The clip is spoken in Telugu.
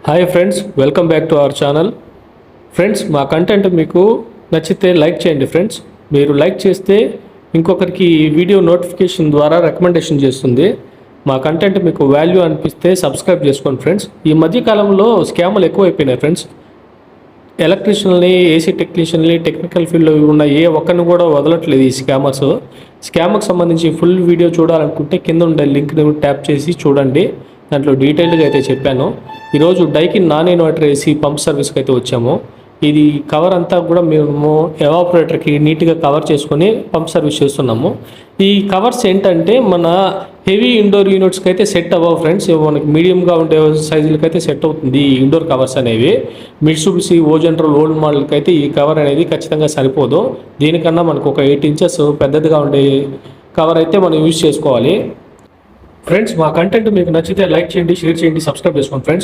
Hi friends, welcome back to our channel. Friends, మా కంటెంట్ మీకు నచ్చితే లైక్ చేయండి ఫ్రెండ్స్. మీరు లైక్ చేస్తే ఇంకొకరికి ఈ వీడియో నోటిఫికేషన్ ద్వారా రికమెండేషన్ చేస్తుంది. మా కంటెంట్ మీకు వాల్యూ అనిపిస్తే సబ్స్క్రైబ్ చేసుకోండి ఫ్రెండ్స్. ఈ మధ్యకాలంలో స్కాములు ఎక్కువైపోయినాయి ఫ్రెండ్స్. ఎలక్ట్రీషియన్ని, ఏసీ టెక్నీషియన్ని, టెక్నికల్ ఫీల్డ్లో ఉన్న ఏ ఒక్కరిని కూడా వదలట్లేదు ఈ స్కామర్స్. స్కామ్కి సంబంధించి ఫుల్ వీడియో చూడాలనుకుంటే కింద ఉండే లింక్ని ట్యాప్ చేసి చూడండి. దాంట్లో డీటెయిల్డ్గా అయితే చెప్పాను. ఈరోజు Daikin non inverter AC pump సర్వీస్కి అయితే వచ్చాము. ఇది కవర్ అంతా కూడా మేము ఎవాపరేటర్కి నీట్గా కవర్ చేసుకొని పంప్ సర్వీస్ చేస్తున్నాము. ఈ కవర్స్ ఏంటంటే మన హెవీ ఇండోర్ యూనిట్స్కి అయితే సెట్ అవ్వవు ఫ్రెండ్స్. మనకి మీడియంగా ఉండే సైజులకి అయితే సెట్ అవుతుంది ఈ ఇండోర్ కవర్స్ అనేవి. మిట్సుబిషి ఓజెంట్రోల్ ఓల్డ్ మోడల్కి అయితే ఈ కవర్ అనేది ఖచ్చితంగా సరిపోదు. దీనికన్నా మనకు ఒక 8 ఇంచెస్ పెద్దదిగా ఉండే కవర్ అయితే మనం యూజ్ చేసుకోవాలి. ఫ్రెండ్స్, మా కంటెంట్ మీకు నచ్చితే లైక్ చేయండి, షేర్ చేయండి, సబ్స్క్రైబ్ చేసుకోండి ఫ్రెండ్స్.